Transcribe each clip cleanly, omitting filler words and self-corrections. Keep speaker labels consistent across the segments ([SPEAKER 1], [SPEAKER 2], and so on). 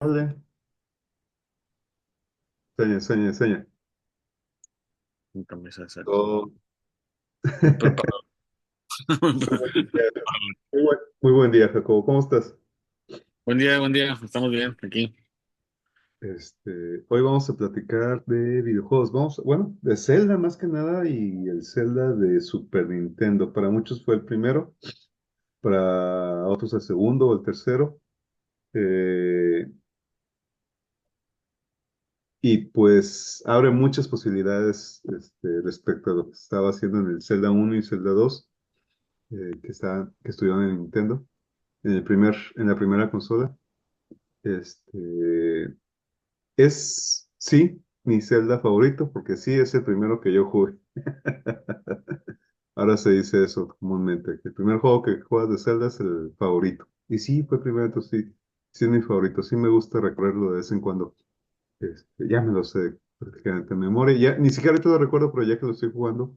[SPEAKER 1] Dale. Enseña, enseña, enseña.
[SPEAKER 2] Mi camisa de saco.
[SPEAKER 1] Todo.
[SPEAKER 2] Muy preparado.
[SPEAKER 1] Muy buen día, Jacobo. ¿Cómo estás?
[SPEAKER 2] Buen día, estamos bien aquí.
[SPEAKER 1] Hoy vamos a platicar de videojuegos. Bueno, de Zelda más que nada y el Zelda de Super Nintendo. Para muchos fue el primero, para otros el segundo o el tercero. Eh, y pues abre muchas posibilidades respecto a lo que estaba haciendo en el Zelda uno y Zelda 2, que estuvieron en Nintendo, en la primera consola. Este, sí, mi Zelda favorito, porque sí es el primero que yo jugué. Ahora se dice eso comúnmente, que el primer juego que juegas de Zelda es el favorito. Y sí, fue el primero, entonces sí, sí es mi favorito. Sí me gusta recorrerlo de vez en cuando. Ya me lo sé prácticamente de memoria. Ya, ni siquiera ahorita lo recuerdo, pero ya que lo estoy jugando,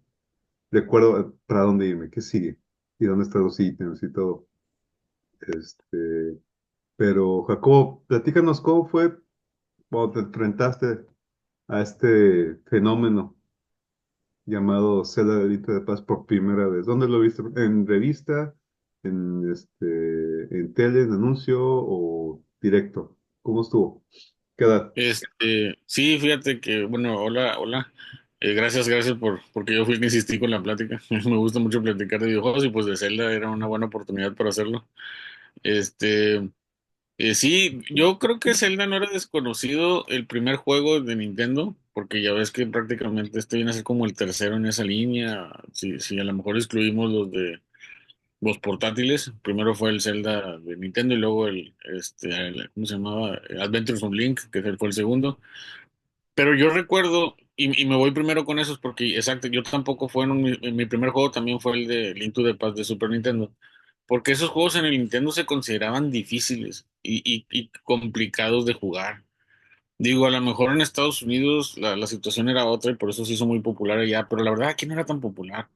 [SPEAKER 1] recuerdo para dónde irme, qué sigue, y dónde están los ítems y todo. Este, pero Jacobo, platícanos cómo fue cuando te enfrentaste a este fenómeno llamado Zelda Delito de Paz por primera vez. ¿Dónde lo viste? ¿En revista? ¿En tele, en anuncio o directo? ¿Cómo estuvo? ¿Qué edad?
[SPEAKER 2] Sí, fíjate que, bueno, hola. Gracias porque yo fui el que insistí con la plática. Me gusta mucho platicar de videojuegos y pues de Zelda era una buena oportunidad para hacerlo. Este, sí, yo creo que Zelda no era desconocido el primer juego de Nintendo, porque ya ves que prácticamente este viene a ser como el tercero en esa línea. Si a lo mejor excluimos los portátiles. Primero fue el Zelda de Nintendo y luego ¿cómo se llamaba? Adventures of Link, que fue el segundo. Pero yo recuerdo, y me voy primero con esos porque, exacto, yo tampoco fue en mi primer juego también fue el de Link to the Past de Super Nintendo. Porque esos juegos en el Nintendo se consideraban difíciles y complicados de jugar. Digo, a lo mejor en Estados Unidos la situación era otra y por eso se hizo muy popular allá, pero la verdad aquí no era tan popular.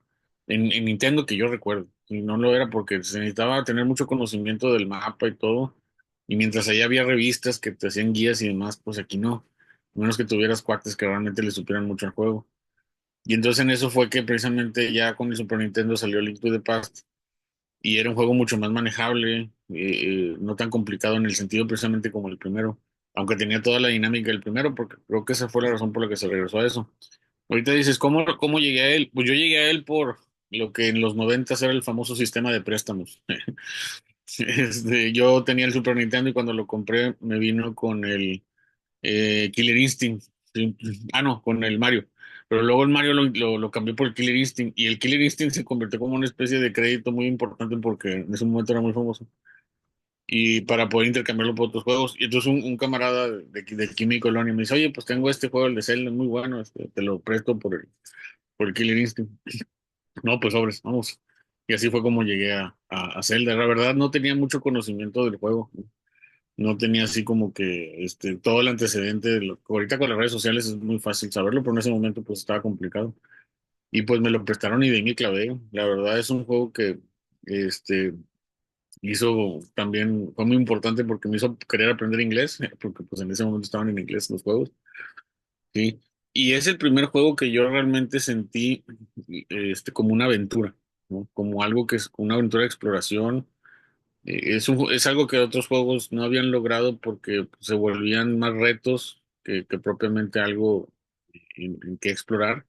[SPEAKER 2] En Nintendo que yo recuerdo. Y no lo era porque se necesitaba tener mucho conocimiento del mapa y todo. Y mientras allá había revistas que te hacían guías y demás, pues aquí no. A menos que tuvieras cuates que realmente le supieran mucho al juego. Y entonces en eso fue que precisamente ya con el Super Nintendo salió Link to the Past y era un juego mucho más manejable, no tan complicado en el sentido precisamente como el primero, aunque tenía toda la dinámica del primero, porque creo que esa fue la razón por la que se regresó a eso. Ahorita dices, ¿cómo llegué a él? Pues yo llegué a él por lo que en los 90 era el famoso sistema de préstamos. Yo tenía el Super Nintendo y cuando lo compré me vino con el Killer Instinct. Sí. Ah, no, con el Mario. Pero luego el Mario lo cambió por el Killer Instinct y el Killer Instinct se convirtió como una especie de crédito muy importante porque en ese momento era muy famoso. Y para poder intercambiarlo por otros juegos. Y entonces un camarada de aquí en mi colonia me dice, oye, pues tengo este juego, el de Zelda, es muy bueno, te lo presto por el Killer Instinct. No, pues sobres, vamos. Y así fue como llegué a Zelda. La verdad no tenía mucho conocimiento del juego. No tenía así como que todo el antecedente de ahorita con las redes sociales es muy fácil saberlo, pero en ese momento pues estaba complicado. Y pues me lo prestaron y de ahí me clavé. La verdad es un juego que este hizo también, fue muy importante porque me hizo querer aprender inglés, porque pues en ese momento estaban en inglés los juegos, sí. Y es el primer juego que yo realmente sentí como una aventura, ¿no? Como algo que es una aventura de exploración. Es algo que otros juegos no habían logrado porque se volvían más retos que propiamente algo en que explorar.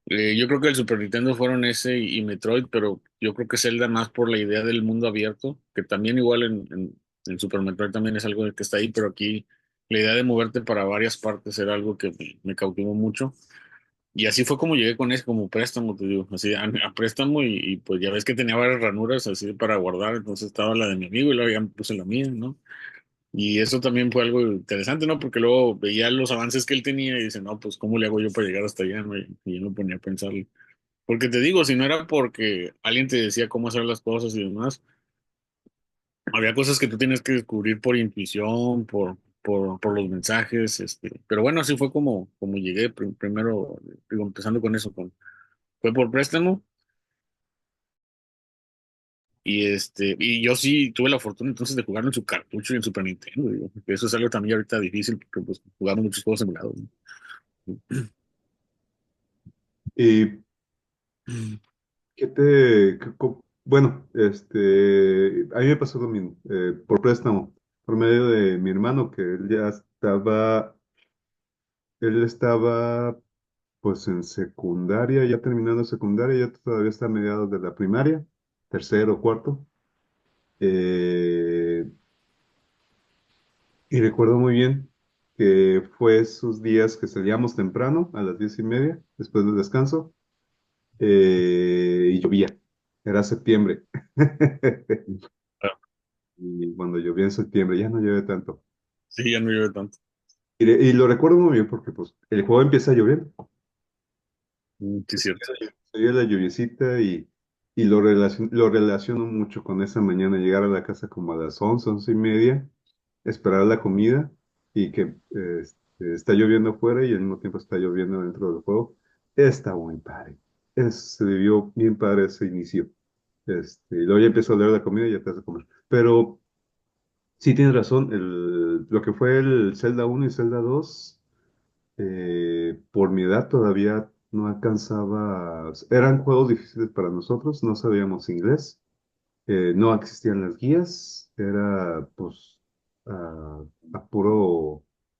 [SPEAKER 2] Yo creo que el Super Nintendo fueron ese y Metroid, pero yo creo que Zelda más por la idea del mundo abierto, que también igual en Super Metroid también es algo que está ahí, pero aquí la idea de moverte para varias partes era algo que me cautivó mucho. Y así fue como llegué con ese, como préstamo, te digo, así a préstamo y pues ya ves que tenía varias ranuras así para guardar, entonces estaba la de mi amigo y luego ya me puse la mía, ¿no? Y eso también fue algo interesante, ¿no? Porque luego veía los avances que él tenía y dice, no, pues ¿cómo le hago yo para llegar hasta allá, ¿no? Y yo me ponía a pensar. Porque te digo, si no era porque alguien te decía cómo hacer las cosas y demás, había cosas que tú tienes que descubrir por intuición, por los mensajes, pero bueno, así fue como llegué primero, digo, empezando con eso, fue por préstamo Y yo sí tuve la fortuna entonces de jugarlo en su cartucho y en Super Nintendo, digo, que eso es algo también ahorita difícil porque pues jugamos muchos juegos emulados, ¿no?
[SPEAKER 1] ¿Y qué bueno, a mí me pasó lo mismo, por préstamo, por medio de mi hermano, que él estaba pues en secundaria, ya terminando secundaria, ya todavía está a mediados de la primaria, tercero, cuarto. eh, y recuerdo muy bien que fue esos días que salíamos temprano, a las 10:30, después del descanso, y llovía. Era septiembre.
[SPEAKER 2] Ah,
[SPEAKER 1] Y cuando llovía en septiembre, ya no llueve tanto.
[SPEAKER 2] sí, ya no llueve tanto.
[SPEAKER 1] Y lo recuerdo muy bien porque pues el juego empieza lloviendo.
[SPEAKER 2] Sí, es cierto.
[SPEAKER 1] Se oye la lluviecita y lo relaciono mucho con esa mañana, llegar a la casa como a las 11:30, esperar la comida y que está lloviendo afuera y al mismo tiempo está lloviendo dentro del juego. Está muy padre. Se vivió bien padre ese inicio. Y luego ya empezó a oler la comida y ya te hace comer. Pero sí tienes razón, lo que fue el Zelda 1 y Zelda 2, por mi edad todavía no alcanzaba, eran juegos difíciles para nosotros, no sabíamos inglés, no existían las guías, era pues a,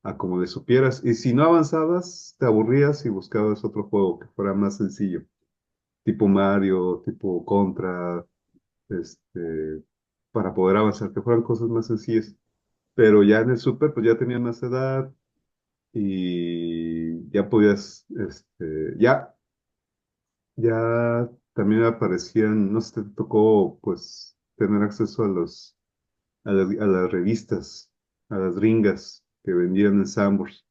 [SPEAKER 1] a como le supieras, y si no avanzabas, te aburrías y buscabas otro juego que fuera más sencillo, tipo Mario, tipo Contra, para poder avanzar, que fueran cosas más sencillas. Pero ya en el súper, pues ya tenía más edad y ya podías, ya también aparecían, no sé, te tocó pues tener acceso a las revistas, a las gringas que vendían en Sambors.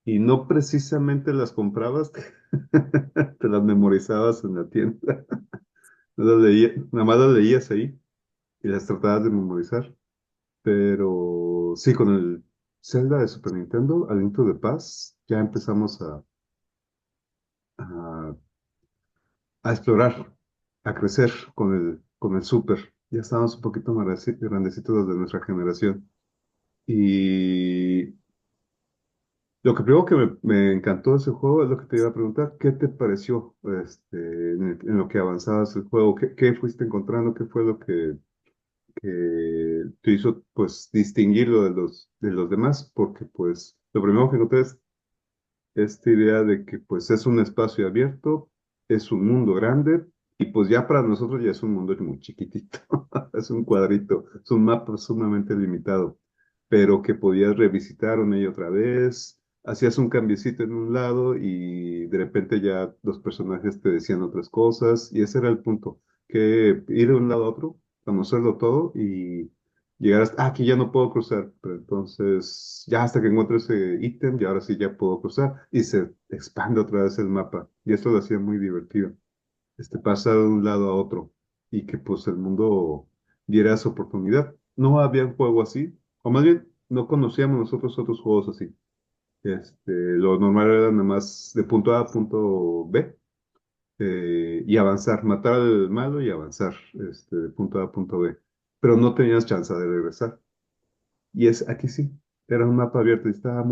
[SPEAKER 1] Y no precisamente las comprabas, te las memorizabas en la tienda. Nada más las leías ahí y las tratabas de memorizar. Pero sí, con el Zelda de Super Nintendo, A Link to the Past, ya empezamos a, a explorar, a crecer con el Super. Ya estábamos un poquito más grandecitos los de nuestra generación. Y lo que primero que me encantó de ese juego es lo que te iba a preguntar, ¿qué te pareció en lo que avanzabas el juego? ¿Qué fuiste encontrando? ¿Qué fue lo que te hizo pues distinguirlo de los demás? Porque pues lo primero que noté es esta idea de que pues es un espacio abierto, es un mundo grande y pues ya para nosotros ya es un mundo muy chiquitito, es un cuadrito, es un mapa sumamente limitado, pero que podías revisitar una y otra vez, hacías un cambiecito en un lado y de repente ya los personajes te decían otras cosas y ese era el punto, que ir de un lado a otro, conocerlo todo y llegar hasta, aquí ya no puedo cruzar, pero entonces ya hasta que encuentro ese ítem y ahora sí ya puedo cruzar y se expande otra vez el mapa y esto lo hacía muy divertido, pasa de un lado a otro y que pues el mundo diera esa oportunidad. No había un juego así, o más bien no conocíamos nosotros otros juegos así. Lo normal era nada más de punto A a punto B, y avanzar, matar al malo y avanzar, de punto A a punto B. Pero no tenías chance de regresar. Y aquí sí, era un mapa abierto y estaba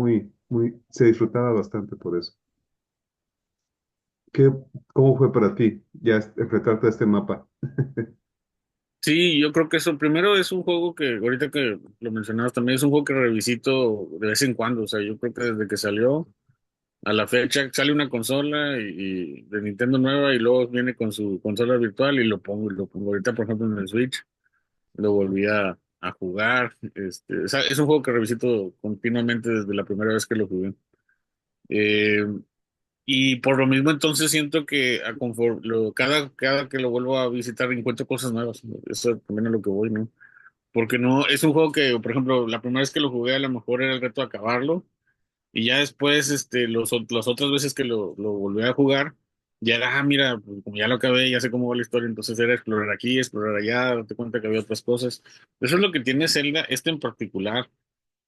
[SPEAKER 1] se disfrutaba bastante por eso. ¿Qué, cómo fue para ti ya enfrentarte a este mapa?
[SPEAKER 2] Sí, yo creo que eso primero es un juego que, ahorita que lo mencionabas también, es un juego que revisito de vez en cuando. O sea, yo creo que desde que salió a la fecha sale una consola y de Nintendo nueva y luego viene con su consola virtual y lo pongo y lo pongo. Ahorita, por ejemplo, en el Switch lo volví a jugar. O sea, es un juego que revisito continuamente desde la primera vez que lo jugué. Eh, y por lo mismo entonces siento que cada que lo vuelvo a visitar encuentro cosas nuevas. Eso también es lo que voy, ¿no? Porque no, es un juego que, por ejemplo, la primera vez que lo jugué a lo mejor era el reto de acabarlo y ya después, las otras veces que lo volví a jugar, ya era, mira, pues, como ya lo acabé, ya sé cómo va la historia, entonces era explorar aquí, explorar allá, darte cuenta que había otras cosas. Eso es lo que tiene Zelda, este en particular.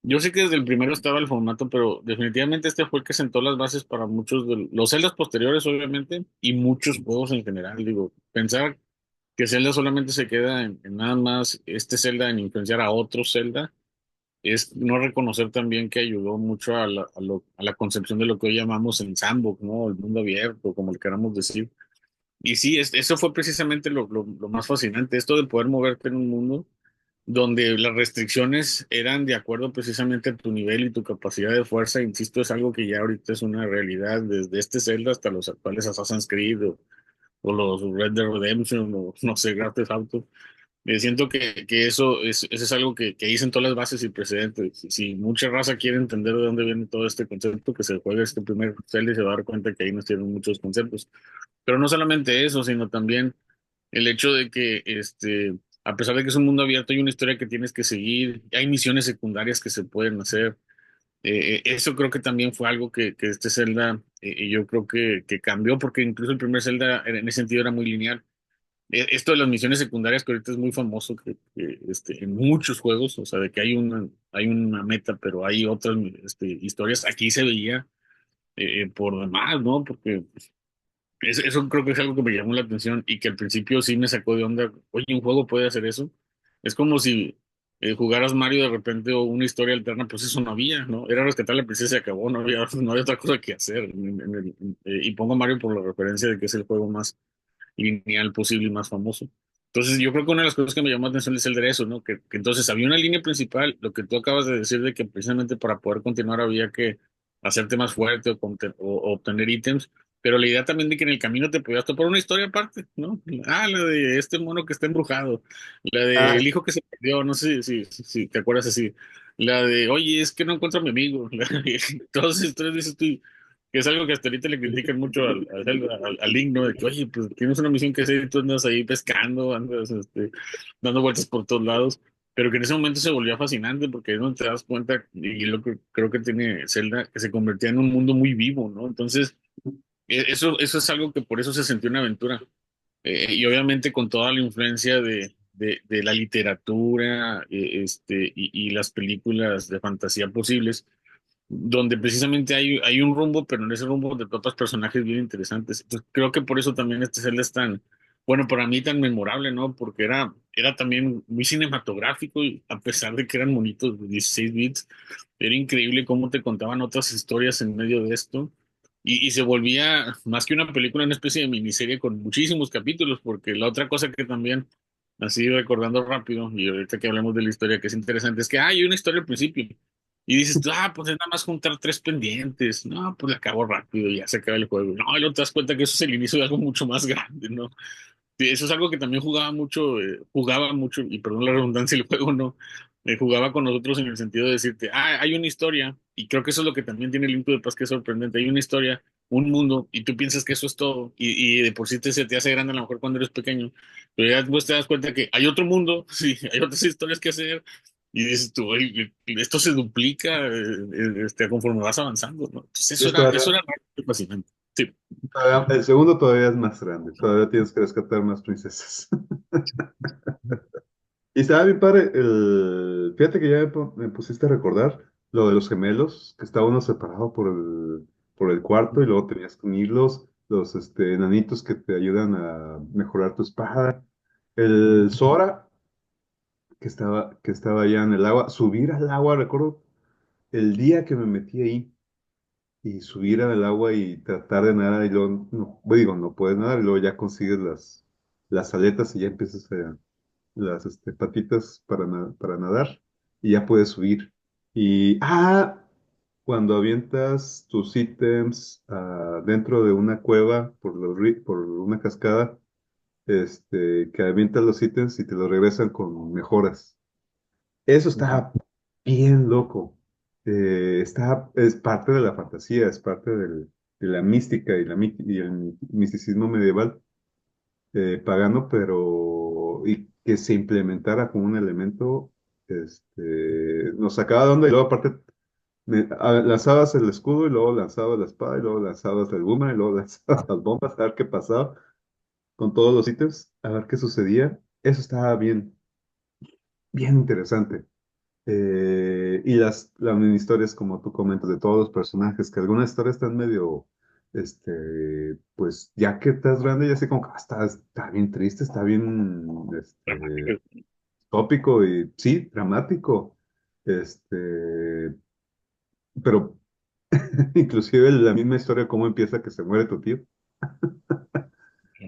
[SPEAKER 2] Yo sé que desde el primero estaba el formato, pero definitivamente este fue el que sentó las bases para muchos de los Zeldas posteriores, obviamente, y muchos juegos en general. Digo, pensar. que Zelda solamente se queda en nada más este Zelda en influenciar a otro Zelda, es no reconocer también que ayudó mucho a la concepción de lo que hoy llamamos el sandbox, ¿no? El mundo abierto, como le queramos decir. Y sí, eso fue precisamente lo más fascinante, esto de poder moverte en un mundo donde las restricciones eran de acuerdo precisamente a tu nivel y tu capacidad de fuerza. Insisto, es algo que ya ahorita es una realidad desde este Zelda hasta los actuales Assassin's Creed o los Red Dead Redemption o no sé, Grand Theft Auto. Siento que eso es algo que dicen todas las bases y precedentes. Si mucha raza quiere entender de dónde viene todo este concepto, que se juegue este primer Zelda y se va a dar cuenta que ahí nos tienen muchos conceptos. Pero no solamente eso, sino también el hecho de que, a pesar de que es un mundo abierto, hay una historia que tienes que seguir, hay misiones secundarias que se pueden hacer. Eso creo que también fue algo que este Zelda, yo creo que cambió, porque incluso el primer Zelda en ese sentido era muy lineal. Esto de las misiones secundarias que ahorita es muy famoso en muchos juegos, o sea, de que hay una meta, pero hay otras historias, aquí se veía por demás, ¿no? Porque eso creo que es algo que me llamó la atención y que al principio sí me sacó de onda. Oye, ¿un juego puede hacer eso? Es como si jugaras Mario de repente o una historia alterna, pues eso no había, ¿no? Era rescatar a la princesa y se acabó, no había otra cosa que hacer. Y pongo Mario por la referencia de que es el juego más lineal posible y más famoso. Entonces, yo creo que una de las cosas que me llamó la atención es el de eso, ¿no? Que entonces había una línea principal, lo que tú acabas de decir, de que precisamente para poder continuar había que hacerte más fuerte o obtener ítems, pero la idea también de que en el camino te podías topar una historia aparte, ¿no? Ah, la de este mono que está embrujado, la de
[SPEAKER 1] Ah,
[SPEAKER 2] el hijo que se perdió, no sé si te acuerdas así, la de, oye, es que no encuentro a mi amigo, todas esas historias dices tú, que es algo que hasta ahorita le critican mucho al Link, ¿no? De que, oye, pues tienes una misión que hacer y tú andas ahí pescando, andas dando vueltas por todos lados, pero que en ese momento se volvió fascinante porque es donde te das cuenta, y lo que creo que tiene Zelda, que se convertía en un mundo muy vivo, ¿no? Entonces, eso es algo que por eso se sintió una aventura. Y obviamente con toda la influencia de la literatura y las películas de fantasía posibles, donde precisamente hay un rumbo, pero en ese rumbo de todos personajes bien interesantes. Entonces, creo que por eso también este Zelda es tan, bueno, para mí tan memorable, ¿no? Porque era también muy cinematográfico y a pesar de que eran monitos de 16 bits, era increíble cómo te contaban otras historias en medio de esto. Y se volvía más que una película, una especie de miniserie con muchísimos capítulos, porque la otra cosa que también, así recordando rápido, y ahorita que hablamos de la historia, que es interesante, es que hay una historia al principio. Y dices tú, pues es nada más juntar tres pendientes. No, pues la acabo rápido y ya se acaba el juego. No, y luego te das cuenta que eso es el inicio de algo mucho más grande, ¿no? Sí, eso es algo que también jugaba mucho, y perdón la redundancia, el juego no, jugaba con nosotros en el sentido de decirte, hay una historia, y creo que eso es lo que también tiene el Link to the Past, que es sorprendente, hay una historia, un mundo, y tú piensas que eso es todo, y de por sí se te hace grande a lo mejor cuando eres pequeño, pero ya después te das cuenta que hay otro mundo, sí, hay otras historias que hacer, y dices tú, "Oye, esto se duplica conforme vas avanzando, ¿no?" Entonces
[SPEAKER 1] es
[SPEAKER 2] eso
[SPEAKER 1] todavía,
[SPEAKER 2] era realmente fascinante. Sí.
[SPEAKER 1] el segundo todavía es más grande, todavía tienes que rescatar más princesas. Y estaba bien padre, fíjate que ya me pusiste a recordar lo de los gemelos, que estaba uno separado por el cuarto y luego tenías que unirlos, los enanitos que te ayudan a mejorar tu espada, el Sora que estaba allá en el agua, subir al agua, recuerdo el día que me metí ahí y subir al agua y tratar de nadar y luego, no, digo, no puedes nadar y luego ya consigues las aletas y ya empiezas a las patitas para nadar y ya puedes subir. Y, cuando avientas tus ítems dentro de una cueva por una cascada, que avientas los ítems y te los regresan con mejoras. Eso está bien loco. Es parte de la fantasía, es parte de la mística y el misticismo medieval pagano, pero y que se implementara como un elemento, nos sacaba de onda y luego aparte lanzabas el escudo y luego lanzabas la espada y luego lanzabas el boomerang y luego lanzabas las bombas a ver qué pasaba con todos los ítems, a ver qué sucedía. Eso estaba bien, bien interesante. Y las mini historias, como tú comentas, de todos los personajes, que algunas historias están medio pues ya que estás grande, ya sé como que está bien triste, está bien, tópico y sí, dramático. Pero inclusive la misma historia, cómo empieza que se muere tu tío.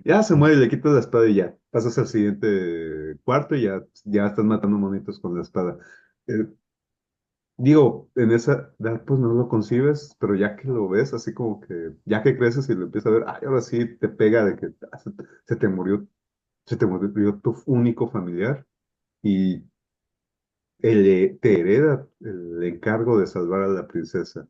[SPEAKER 1] Ya se muere, le quitas la espada y ya. Pasas al siguiente cuarto y ya estás matando monitos con la espada. Eh, Digo, en esa edad pues no lo concibes, pero ya que lo ves, así como que, ya que creces y lo empiezas a ver, ay, ahora sí te pega de que se te murió, se te murió tu único familiar y te hereda el encargo de salvar a la princesa.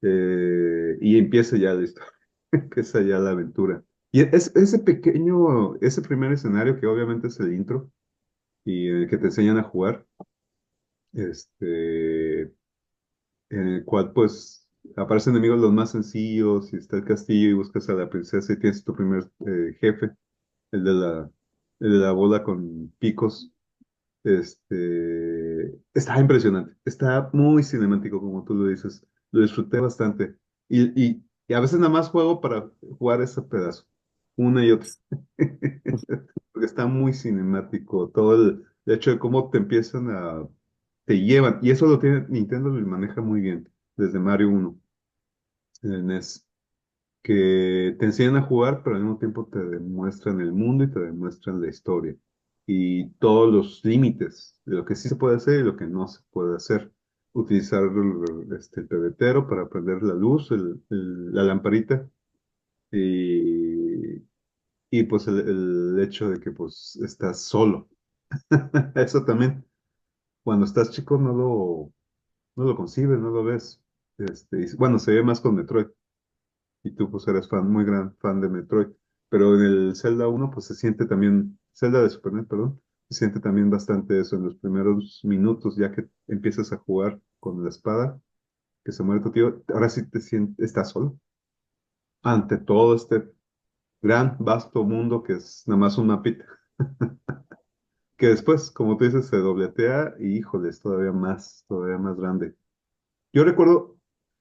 [SPEAKER 1] Y empieza ya la historia, empieza ya la aventura. Y es ese pequeño, ese primer escenario que obviamente es el intro y en el que te enseñan a jugar, este, en el cual pues aparecen enemigos los más sencillos y está el castillo y buscas a la princesa y tienes tu primer jefe, el de la, el de la bola con picos. Está impresionante, está muy cinemático como tú lo dices, lo disfruté bastante y a veces nada más juego para jugar ese pedazo, una y otra, porque está muy cinemático, todo el hecho de cómo te llevan, y eso lo tiene, Nintendo lo maneja muy bien, desde Mario 1 en el NES, que te enseñan a jugar, pero al mismo tiempo te demuestran el mundo y te demuestran la historia y todos los límites de lo que sí se puede hacer y lo que no se puede hacer. Utilizar el pebetero para prender la luz, la lamparita y, y pues el hecho de que pues estás solo. Eso también, cuando estás chico no lo concibes, no lo ves. Y bueno, se ve más con Metroid. Y tú pues eres muy gran fan de Metroid. Pero en el Zelda 1 pues se siente también, Zelda de Super NES, perdón, se siente también bastante eso en los primeros minutos, ya que empiezas a jugar con la espada, que se muere tu tío, ahora sí te sientes, estás solo ante todo este gran, vasto mundo que es nada más un mapita, que después, como tú dices, se dobletea y híjole, es todavía más grande. Yo recuerdo,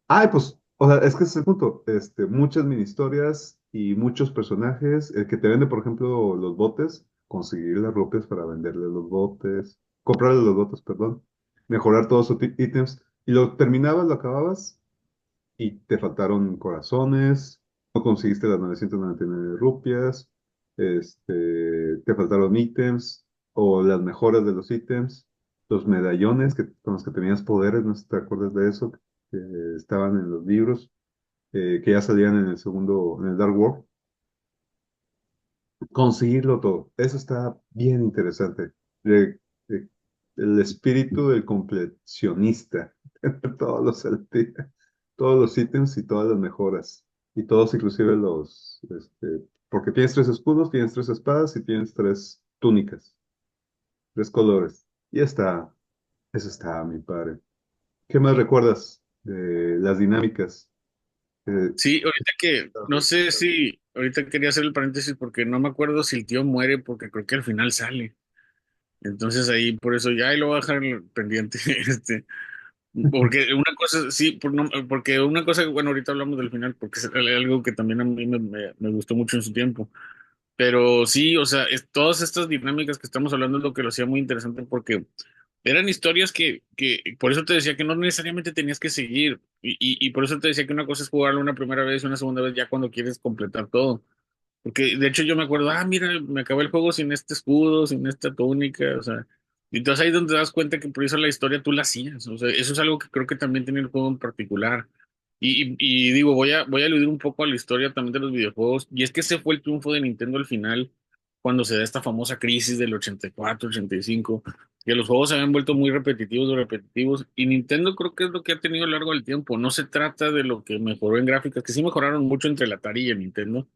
[SPEAKER 1] ay, pues, o sea, es que ese es el punto, muchas mini historias y muchos personajes, el que te vende, por ejemplo, los botes, conseguir las rupias para venderle los botes, comprarle los botes, perdón, mejorar todos sus ítems, y lo terminabas, lo acababas, y te faltaron corazones, no conseguiste las 999 rupias, te faltaron ítems, o las mejoras de los ítems, los medallones con los que tenías poderes, no sé si te acuerdas de eso, que estaban en los libros, que ya salían en el segundo, en el Dark World. Conseguirlo todo, eso está bien interesante. Eh, el espíritu del completionista, todos todos los ítems y todas las mejoras. Y todos, inclusive porque tienes tres escudos, tienes tres espadas y tienes tres túnicas, tres colores. Y eso está, mi padre. ¿Qué más recuerdas de las dinámicas? Eh,
[SPEAKER 2] Sí, ahorita que, no sé si, ahorita quería hacer el paréntesis porque no me acuerdo si el tío muere porque creo que al final sale. Entonces ahí, por eso ya ahí lo voy a dejar pendiente, porque una cosa, sí, porque una cosa, bueno, ahorita hablamos del final porque es algo que también a mí me gustó mucho en su tiempo. Pero sí, o sea, todas estas dinámicas que estamos hablando es lo que lo hacía muy interesante porque eran historias por eso te decía que no necesariamente tenías que seguir. Y por eso te decía que una cosa es jugarlo una primera vez y una segunda vez ya cuando quieres completar todo. Porque de hecho yo me acuerdo, mira, me acabé el juego sin este escudo, sin esta túnica, o sea, y entonces ahí es donde te das cuenta que por eso la historia tú la hacías, o sea, eso es algo que creo que también tiene el juego en particular. Y digo, voy a aludir un poco a la historia también de los videojuegos, y es que ese fue el triunfo de Nintendo al final, cuando se da esta famosa crisis del 84, 85, que los juegos se habían vuelto muy repetitivos, y Nintendo creo que es lo que ha tenido a lo largo del tiempo, no se trata de lo que mejoró en gráficas, que sí mejoraron mucho entre el Atari y el Nintendo.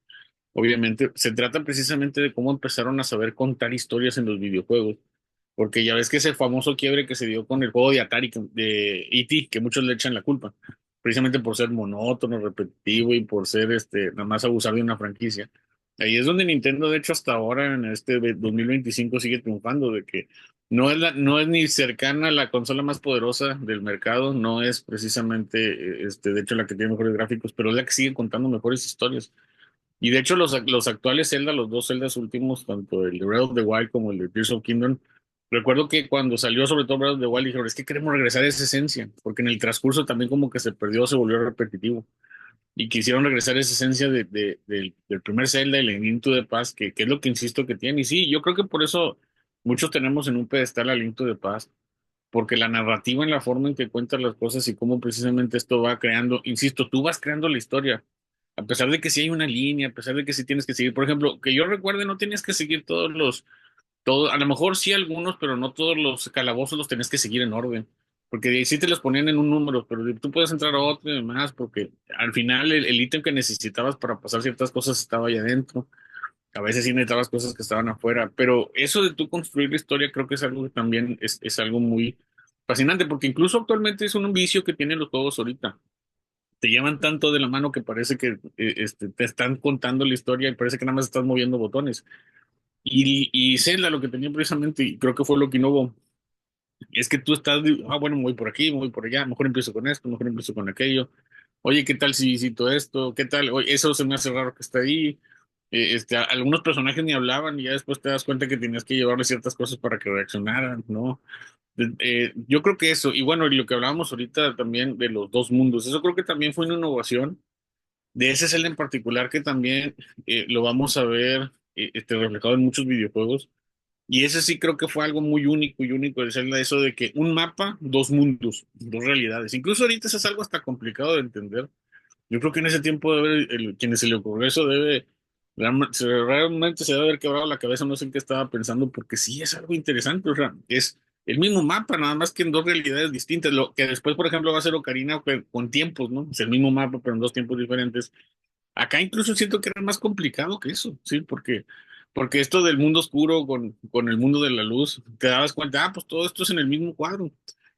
[SPEAKER 2] Obviamente, se trata precisamente de cómo empezaron a saber contar historias en los videojuegos, porque ya ves que ese famoso quiebre que se dio con el juego de Atari, de E.T., que muchos le echan la culpa, precisamente por ser monótono, repetitivo y por ser nada más abusar de una franquicia. Ahí es donde Nintendo, de hecho, hasta ahora, en este 2025 sigue triunfando, de que no es ni cercana a la consola más poderosa del mercado, no es precisamente, de hecho, la que tiene mejores gráficos, pero es la que sigue contando mejores historias. Y de hecho, los actuales Zelda, los dos Zeldas últimos, tanto el de Breath of the Wild como el de Tears of Kingdom, recuerdo que cuando salió sobre todo Breath of the Wild, dijeron, es que queremos regresar a esa esencia, porque en el transcurso también como que se perdió, se volvió repetitivo y quisieron regresar a esa esencia del primer Zelda, el Link to the Past, que es lo que insisto que tiene. Y sí, yo creo que por eso muchos tenemos en un pedestal a Link to the Past, porque la narrativa en la forma en que cuentas las cosas y cómo precisamente esto va creando, insisto, tú vas creando la historia. A pesar de que sí hay una línea, a pesar de que sí tienes que seguir, por ejemplo, que yo recuerde, no tenías que seguir a lo mejor sí algunos, pero no todos los calabozos los tenés que seguir en orden, porque de ahí sí te los ponían en un número, pero tú puedes entrar a otro y demás, porque al final el ítem que necesitabas para pasar ciertas cosas estaba ahí adentro, a veces sí necesitabas cosas que estaban afuera, pero eso de tú construir la historia creo que es algo que también es algo muy fascinante, porque incluso actualmente es un vicio que tienen los juegos ahorita. Te llevan tanto de la mano que parece que te están contando la historia y parece que nada más estás moviendo botones. Y Zelda lo que tenía precisamente, y creo que fue lo que innovó, es que tú estás, bueno, voy por aquí, voy por allá, mejor empiezo con esto, mejor empiezo con aquello. Oye, ¿qué tal si visito esto? ¿Qué tal? Oye, eso se me hace raro que está ahí. Algunos personajes ni hablaban y ya después te das cuenta que tenías que llevarle ciertas cosas para que reaccionaran, ¿no? Yo creo que eso, y bueno, y lo que hablábamos ahorita también de los dos mundos, eso creo que también fue una innovación de ese Zelda en particular que también lo vamos a ver reflejado en muchos videojuegos. Y ese sí creo que fue algo muy único y único de Zelda, eso de que un mapa, dos mundos, dos realidades. Incluso ahorita eso es algo hasta complicado de entender. Yo creo que en ese tiempo quienes se le ocurrió eso realmente se debe haber quebrado la cabeza, no sé en qué estaba pensando, porque sí es algo interesante, o sea, es el mismo mapa, nada más que en dos realidades distintas, lo que después, por ejemplo, va a ser Ocarina pero con tiempos, ¿no? Es el mismo mapa, pero en dos tiempos diferentes. Acá incluso siento que era más complicado que eso, ¿sí? Porque esto del mundo oscuro con el mundo de la luz, te dabas cuenta, pues todo esto es en el mismo cuadro.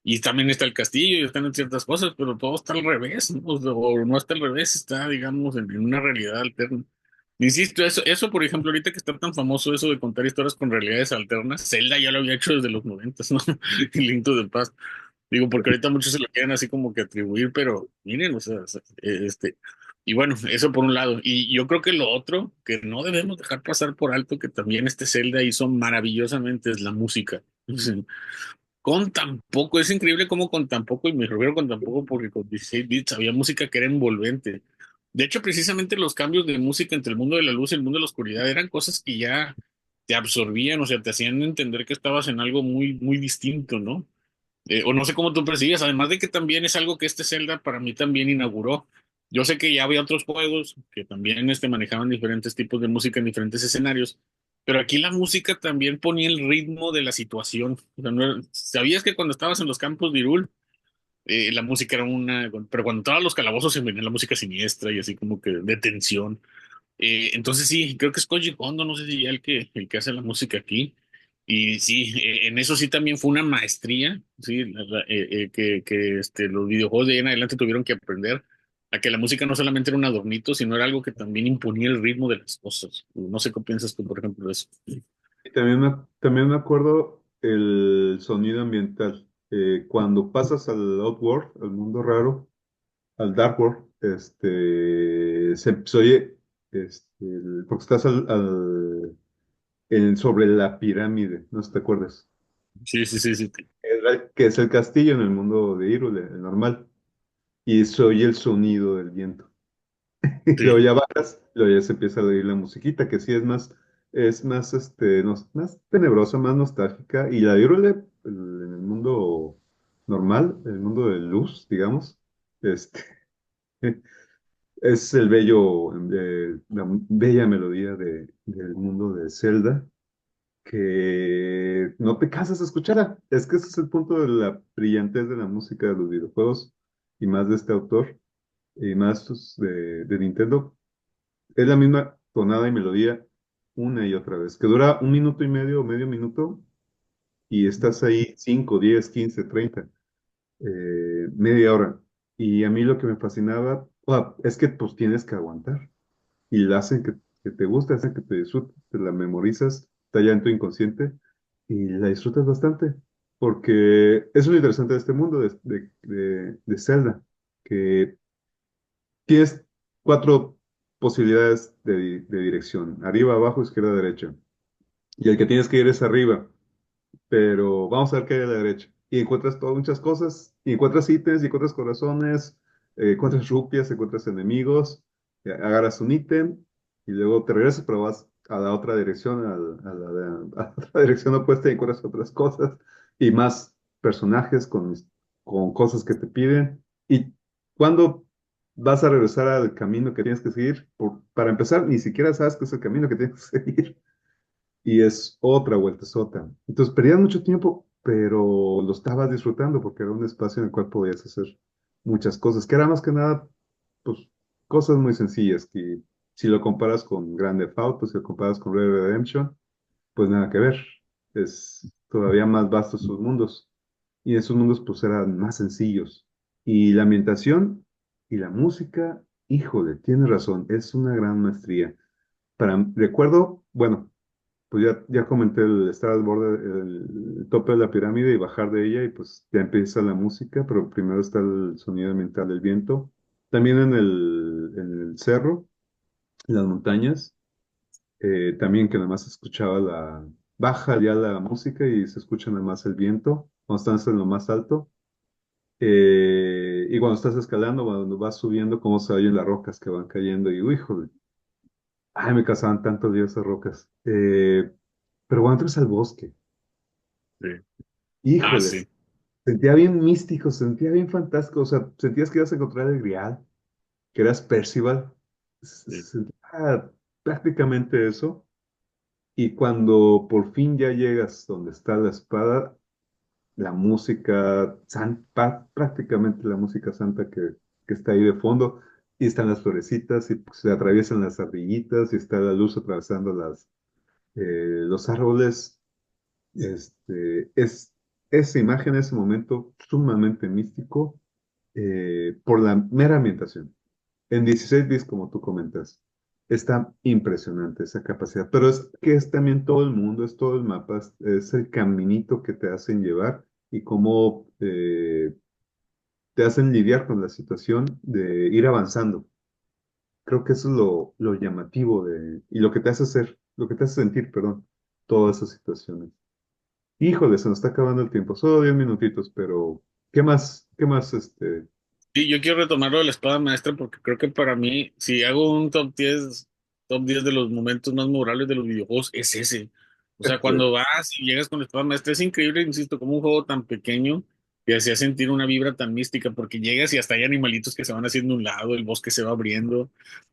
[SPEAKER 2] Y también está el castillo y están en ciertas cosas, pero todo está al revés, ¿no? O no está al revés, está, digamos, en una realidad alterna. Insisto, eso, por ejemplo, ahorita que está tan famoso eso de contar historias con realidades alternas, Zelda ya lo había hecho desde los noventas, ¿no? Y Link to the Past. Digo, porque ahorita muchos se lo quieren así como que atribuir, pero miren, o sea, y bueno, eso por un lado. Y yo creo que lo otro que no debemos dejar pasar por alto, que también este Zelda hizo maravillosamente, es la música. O sea, con tan poco, es increíble cómo con tan poco, y me refiero con tan poco porque con 16 bits había música que era envolvente. De hecho, precisamente los cambios de música entre el mundo de la luz y el mundo de la oscuridad eran cosas que ya te absorbían, o sea, te hacían entender que estabas en algo muy, muy distinto, ¿no? O no sé cómo tú percibes, además de que también es algo que este Zelda para mí también inauguró. Yo sé que ya había otros juegos que también manejaban diferentes tipos de música en diferentes escenarios, pero aquí la música también ponía el ritmo de la situación. O sea, ¿sabías que cuando estabas en los campos de Hyrule, la música era pero cuando entraban los calabozos se venía la música siniestra y así como que de tensión? Entonces sí, creo que es Koji Kondo, no sé si ya el que hace la música aquí. Y sí, en eso sí también fue una maestría, sí, que los videojuegos de ahí en adelante tuvieron que aprender a que la música no solamente era un adornito, sino era algo que también imponía el ritmo de las cosas. No sé qué piensas tú, por ejemplo, de eso.
[SPEAKER 1] Y también me acuerdo el sonido ambiental. Cuando pasas al Outworld, al mundo raro, al Dark World, se oye, porque estás sobre la pirámide, no sé si te acuerdas.
[SPEAKER 2] Sí, sí, sí, sí.
[SPEAKER 1] Que es el castillo en el mundo de Hyrule, el normal. Y se oye el sonido del viento. Y luego
[SPEAKER 2] Sí,
[SPEAKER 1] ya bajas, luego ya se empieza a oír la musiquita, que sí es más, más tenebrosa, más nostálgica. Y la de Hyrule, en el mundo normal, el mundo de luz, digamos, este, es la bella melodía del mundo de Zelda, que no te cansas de escucharla. Es que ese es el punto de la brillantez de la música de los videojuegos y más de este autor y más pues, de Nintendo. Es la misma tonada y melodía una y otra vez, que dura un minuto y medio o medio minuto y estás ahí 5, 10, 15, 30, media hora. Y a mí lo que me fascinaba es que pues tienes que aguantar y la hacen que que te gusta, esa que te disfrutas, te la memorizas, está ya en tu inconsciente y la disfrutas bastante. Porque eso es lo interesante de este mundo de Zelda, que tienes cuatro posibilidades de dirección, arriba, abajo, izquierda, derecha. Y el que tienes que ir es arriba, pero vamos a ver qué hay a la derecha. Y encuentras todas muchas cosas, y encuentras ítems, y encuentras corazones, encuentras rupias, encuentras enemigos, agarras un ítem, y luego te regresas, pero vas a la otra dirección, a la otra dirección opuesta y encuentras otras cosas, y más personajes con cosas que te piden. Y cuando vas a regresar al camino que tienes que seguir, para empezar, ni siquiera sabes que es el camino que tienes que seguir y es otra vuelta, es otra. Entonces perdías mucho tiempo, pero lo estabas disfrutando porque era un espacio en el cual podías hacer muchas cosas, que era más que nada, pues, cosas muy sencillas, que si lo comparas con Grand Theft Auto, si lo comparas con Red Dead Redemption, pues nada que ver. Es todavía más vastos sus mundos. Y esos mundos pues eran más sencillos. Y la ambientación y la música, híjole, tienes razón, es una gran maestría. Recuerdo, bueno, pues ya comenté el estar al borde, el tope de la pirámide y bajar de ella y pues ya empieza la música, pero primero está el sonido ambiental del viento. También en el cerro, en las montañas, también que nada más se escuchaba baja ya la música y se escucha nada más el viento cuando estás en lo más alto. Y cuando estás escalando, cuando vas subiendo, cómo se oyen las rocas que van cayendo y, uy, híjole, ay, me casaban tantos días esas rocas. Pero cuando entras al bosque,
[SPEAKER 2] Sí. Ah,
[SPEAKER 1] híjoles,
[SPEAKER 2] sí,
[SPEAKER 1] sentía bien místico, sentía bien fantástico, o sea, sentías que ibas a encontrar el Grial, que eras Percival,
[SPEAKER 2] sí,
[SPEAKER 1] sentía prácticamente eso, y cuando por fin ya llegas donde está la espada, la música, prácticamente la música santa que está ahí de fondo, y están las florecitas, y pues, se atraviesan las ardillitas, y está la luz atravesando los árboles, es esa imagen, ese momento sumamente místico por la mera ambientación. En 16 bits, como tú comentas, está impresionante esa capacidad, pero es que es también todo el mundo, es todo el mapa, es el caminito que te hacen llevar y cómo te hacen lidiar con la situación de ir avanzando. Creo que eso es lo llamativo y lo que te hace hacer, lo que te hace sentir, perdón, todas esas situaciones. Híjole, se nos está acabando el tiempo, solo 10 minutitos, pero ¿qué más? ¿Qué más?
[SPEAKER 2] sí, yo quiero retomar lo de la espada maestra porque creo que para mí, si hago un top 10 de los momentos más memorables de los videojuegos, es ese. O sea, cuando vas y llegas con la espada maestra, es increíble, insisto, como un juego tan pequeño te hacía sentir una vibra tan mística, porque llegas y hasta hay animalitos que se van haciendo a un lado, el bosque se va abriendo,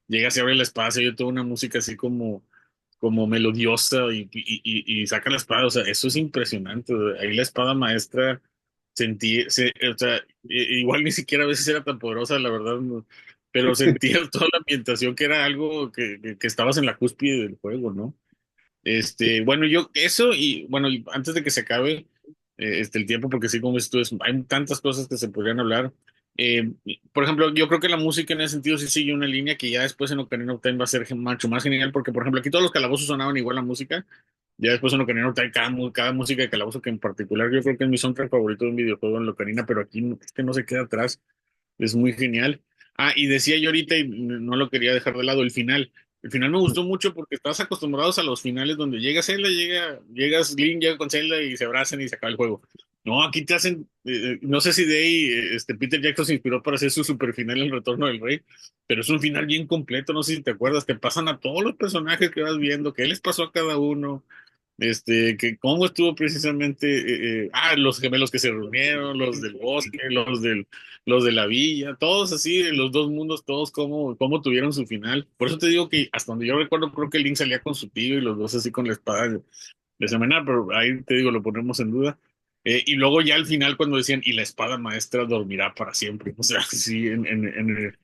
[SPEAKER 2] llegas y abre la espada, se oye toda una música así como melodiosa y saca la espada, o sea, eso es impresionante. Ahí la espada maestra o sea, igual ni siquiera a veces era tan poderosa, la verdad, pero sentía toda la ambientación que era algo que estabas en la cúspide del juego, ¿no? Bueno, yo eso y bueno, y antes de que se acabe el tiempo, porque sí, como esto hay tantas cosas que se podrían hablar. Por ejemplo, yo creo que la música en ese sentido sí sigue una línea que ya después en Ocarina of Time va a ser mucho más genial, porque por ejemplo aquí todos los calabozos sonaban igual la música, ya después en Ocarina of Time cada música de calabozo que en particular yo creo que es mi soundtrack favorito de un videojuego en Ocarina, pero aquí este no se queda atrás. Es muy genial. Ah, y decía yo ahorita, y no lo quería dejar de lado, el final. El final me gustó mucho porque estás acostumbrados a los finales donde llega Zelda, llegas, Link llega con Zelda y se abrazan y se acaba el juego. No, aquí te hacen, no sé si de ahí Peter Jackson se inspiró para hacer su super final El Retorno del Rey, pero es un final bien completo, no sé si te acuerdas, te pasan a todos los personajes que vas viendo, qué les pasó a cada uno, que cómo estuvo precisamente, los gemelos que se reunieron, los del bosque, los de la villa, todos así, en los dos mundos, todos cómo tuvieron su final. Por eso te digo que hasta donde yo recuerdo, creo que Link salía con su tío y los dos así con la espada de Semenar, pero ahí te digo, lo ponemos en duda. Y luego ya al final cuando decían, y la espada maestra dormirá para siempre, o sea, así,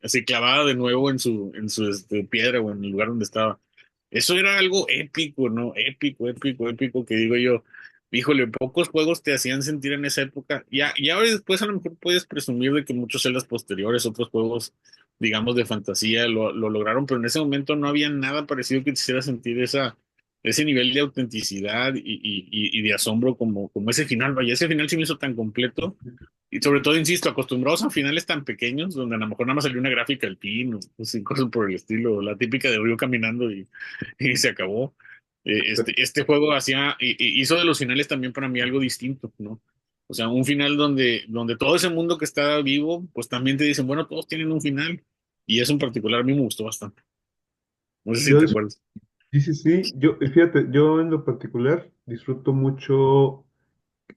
[SPEAKER 2] así clavada de nuevo en su piedra o en el lugar donde estaba. Eso era algo épico, ¿no? Épico, épico, épico, que digo yo. híjole, pocos juegos te hacían sentir en esa época. Ya ahora después a lo mejor puedes presumir de que muchos celdas posteriores, otros juegos, digamos, de fantasía lo lograron, pero en ese momento no había nada parecido que te hiciera sentir ese nivel de autenticidad y de asombro como ese final. Vaya, ese final se me hizo tan completo. Y sobre todo, insisto, acostumbrados a finales tan pequeños, donde a lo mejor nada más salió una gráfica al fin, o sí, cosas por el estilo, la típica de Ryu caminando y se acabó. Este juego hizo de los finales también para mí algo distinto, ¿no? O sea, un final donde todo ese mundo que está vivo, pues también te dicen, bueno, todos tienen un final. Y eso en particular a mí me gustó bastante. No sé si
[SPEAKER 1] Yo,
[SPEAKER 2] te acuerdas.
[SPEAKER 1] sí, sí, sí, yo, fíjate, yo en lo particular disfruto mucho,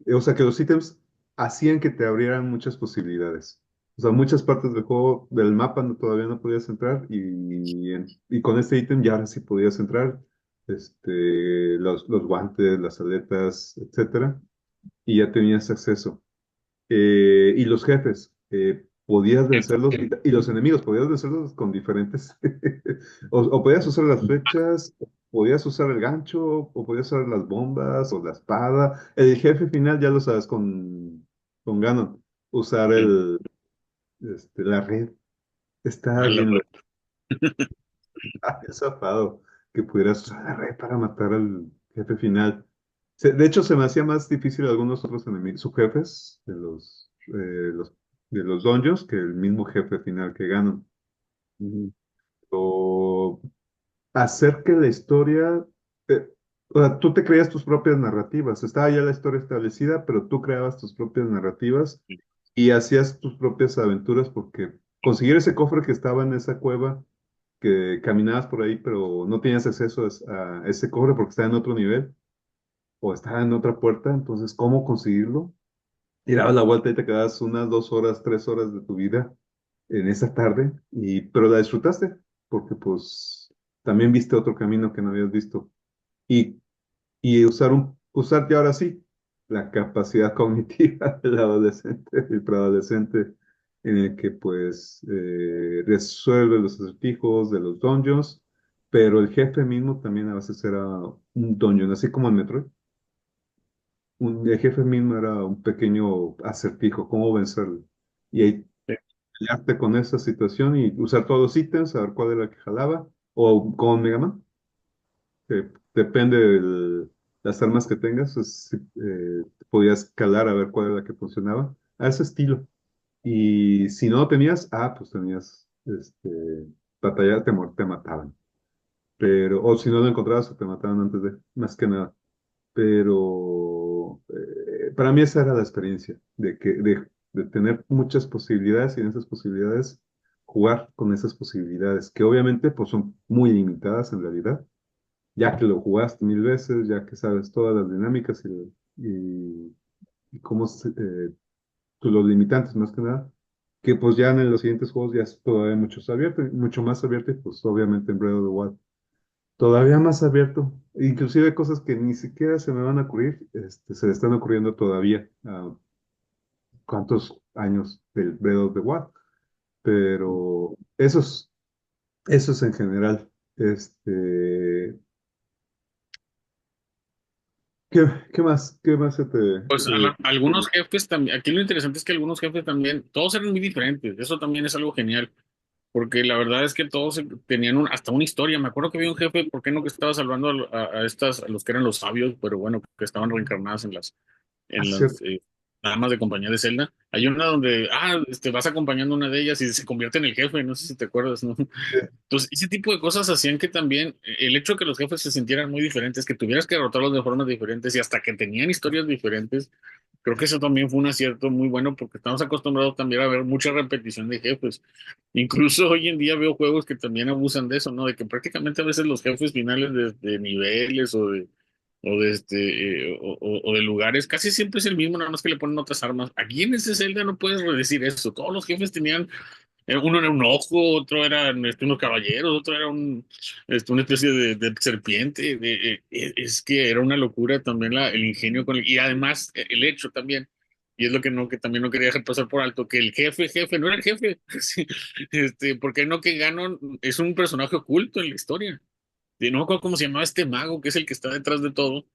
[SPEAKER 1] o sea, que los ítems hacían que te abrieran muchas posibilidades. O sea, muchas partes del juego, del mapa todavía no podías entrar y con este ítem ya ahora sí podías entrar. Los guantes, las aletas, etcétera, y ya tenías acceso. Y los jefes, podías vencerlos, y los enemigos, podías vencerlos con diferentes, o podías usar las flechas, podías usar el gancho, o podías usar las bombas, o la espada. El jefe final ya lo sabes con Ganon, usar
[SPEAKER 2] Sí,
[SPEAKER 1] la red. Está
[SPEAKER 2] a la
[SPEAKER 1] bien,
[SPEAKER 2] red.
[SPEAKER 1] qué zafado que pudieras usar la red para matar al jefe final. De hecho, se me hacía más difícil algunos otros enemigos, subjefes de los dungeons que el mismo jefe final que ganan.
[SPEAKER 2] Ujú.
[SPEAKER 1] O hacer que la historia, eh, o sea, tú te creas tus propias narrativas. Estaba ya la historia establecida, pero tú creabas tus propias narrativas y hacías tus propias aventuras porque conseguir ese cofre que estaba en esa cueva, que caminabas por ahí, pero no tenías acceso a ese cofre porque estaba en otro nivel o estaba en otra puerta, entonces, ¿cómo conseguirlo? Y dabas la vuelta y te quedabas unas 2 horas, 3 horas de tu vida en esa tarde, pero la disfrutaste porque pues también viste otro camino que no habías visto. Y, y usarte ahora sí la capacidad cognitiva del adolescente, del preadolescente, en el que pues resuelve los acertijos de los dungeons, pero el jefe mismo también a veces era un dungeon, así como el Metroid. El jefe mismo era un pequeño acertijo, cómo vencerlo. Y ahí
[SPEAKER 2] Sí.
[SPEAKER 1] pelearte con esa situación y usar todos los ítems, a ver cuál era el que jalaba, o con Mega Man, que depende de las armas que tengas, podías calar a ver cuál era la que funcionaba, a ese estilo. Y si no lo tenías, pues tenías, batallar, te mataban. Pero, o si no lo encontrabas, te mataban antes de, más que nada. Pero para mí esa era la experiencia, de tener muchas posibilidades y en esas posibilidades jugar con esas posibilidades, que obviamente pues son muy limitadas en realidad, ya que lo jugaste mil veces, ya que sabes todas las dinámicas y cómo los limitantes más que nada, que pues ya en los siguientes juegos ya es todavía mucho más abierto y pues obviamente en Breath of the Wild todavía más abierto. Inclusive cosas que ni siquiera se me van a ocurrir, se le están ocurriendo todavía a cuántos años del Breath of the Wild. Pero eso es en general. ¿Qué, qué más se te...
[SPEAKER 2] Pues algunos jefes también, aquí lo interesante es que algunos jefes también, todos eran muy diferentes, eso también es algo genial, porque la verdad es que todos tenían hasta una historia. Me acuerdo que había un jefe, ¿por qué no? Que estaba salvando a los que eran los sabios, pero bueno, que estaban reencarnadas en
[SPEAKER 1] hacer?
[SPEAKER 2] las damas de compañía de Zelda. Hay una donde, vas acompañando a una de ellas y se convierte en el jefe, no sé si te acuerdas, ¿no? Entonces, ese tipo de cosas hacían que también el hecho de que los jefes se sintieran muy diferentes, que tuvieras que derrotarlos de formas diferentes y hasta que tenían historias diferentes, creo que eso también fue un acierto muy bueno porque estamos acostumbrados también a ver mucha repetición de jefes. Incluso hoy en día veo juegos que también abusan de eso, ¿no? De que prácticamente a veces los jefes finales de niveles o de lugares, casi siempre es el mismo, nada más que le ponen otras armas. Aquí en ese Zelda no puedes decir eso. Todos los jefes tenían, uno era un ojo, otro eran unos caballeros, otro era una especie de serpiente. Es que era una locura también el ingenio y además el hecho también. Y es lo que también no quería dejar pasar por alto, que el jefe, no era el jefe. Sí, porque no que Ganon es un personaje oculto en la historia. No me acuerdo cómo se llamaba este mago, que es el que está detrás de todo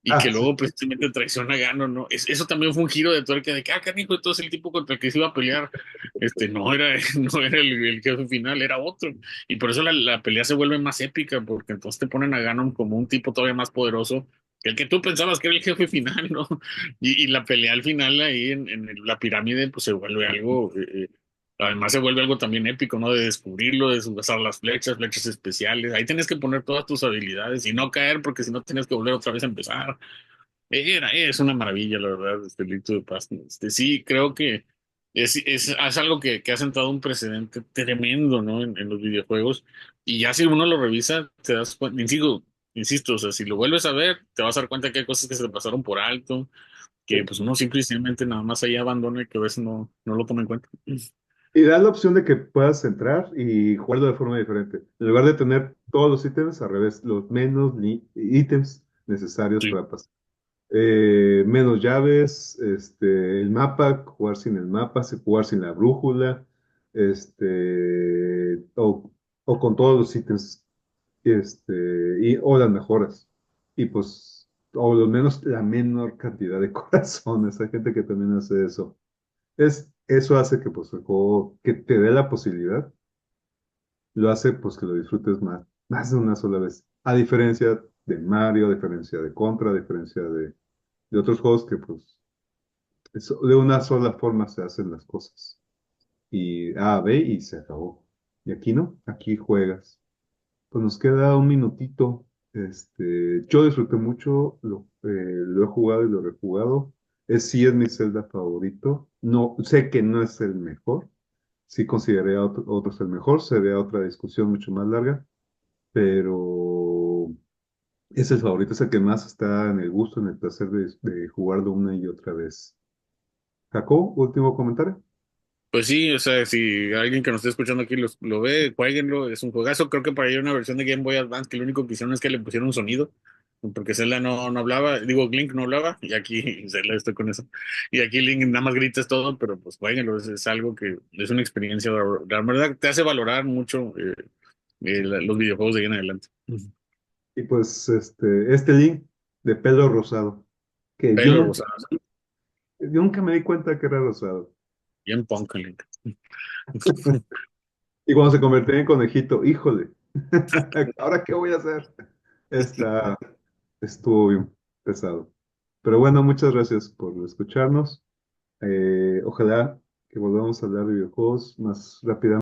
[SPEAKER 2] y
[SPEAKER 1] Ah,
[SPEAKER 2] que
[SPEAKER 1] sí.
[SPEAKER 2] luego precisamente traiciona a Ganon, ¿no? Eso también fue un giro de tuerca de que, canijo, entonces el tipo contra el que se iba a pelear, no era, no era el jefe final, era otro. Y por eso la pelea se vuelve más épica, porque entonces te ponen a Ganon como un tipo todavía más poderoso que el que tú pensabas que era el jefe final, ¿no? Y la pelea al final ahí en la pirámide, pues se vuelve algo, además se vuelve algo también épico, ¿no? De descubrirlo, de usar las flechas, flechas especiales. Ahí tienes que poner todas tus habilidades y no caer, porque si no tienes que volver otra vez a empezar. Es una maravilla, la verdad, este Link to the Past. Sí, creo que es algo que ha sentado un precedente tremendo, ¿no? En los videojuegos. Y ya si uno lo revisa, te das cuenta, insisto, o sea, si lo vuelves a ver, te vas a dar cuenta que hay cosas que se te pasaron por alto, que
[SPEAKER 1] Sí.
[SPEAKER 2] pues uno simplemente nada más ahí abandona y que a veces no lo toma en cuenta.
[SPEAKER 1] Y da la opción de que puedas entrar y jugarlo de forma diferente. En lugar de tener todos los ítems, al revés, los menos ítems necesarios
[SPEAKER 2] Sí.
[SPEAKER 1] para pasar. Menos llaves, el mapa, jugar sin el mapa, jugar sin la brújula, o con todos los ítems, o las mejoras. Y pues, o lo menos la menor cantidad de corazones. Hay gente que también hace eso. Eso hace que pues el juego que te dé la posibilidad, lo hace pues que lo disfrutes más de una sola vez. A diferencia de Mario, a diferencia de Contra, a diferencia de otros juegos que pues de una sola forma se hacen las cosas. Y A, B y se acabó. Y aquí no, aquí juegas. Pues nos queda un minutito. Yo disfruté mucho, lo he jugado y lo he rejugado. Sí es mi Zelda favorito. No, sé que no es el mejor. Sí consideré a otros el mejor. Sería otra discusión mucho más larga. Pero es el favorito, es el que más está en el gusto, en el placer de jugarlo una y otra vez. Jacob, último comentario.
[SPEAKER 2] Pues sí, o sea, si alguien que nos esté escuchando aquí lo ve, jueguenlo, es un juegazo. Creo que para ello una versión de Game Boy Advance que lo único que hicieron es que le pusieron un sonido, porque Zelda no hablaba, digo, Link no hablaba, y aquí Zelda estoy con eso. Y aquí Link nada más gritas todo, pero pues jueguenlo, es algo que es una experiencia, la verdad, te hace valorar mucho los videojuegos de ahí en adelante. Ujú.
[SPEAKER 1] Y pues este Link de pelo rosado, que
[SPEAKER 2] Pelo rosado,
[SPEAKER 1] yo nunca me di cuenta que era rosado.
[SPEAKER 2] bien punk Link.
[SPEAKER 1] Y cuando se convirtió en conejito, híjole, ¿ahora qué voy a hacer? Esta estuvo bien pesado. Pero bueno, muchas gracias por escucharnos. Ojalá que volvamos a hablar de videojuegos más rápidamente.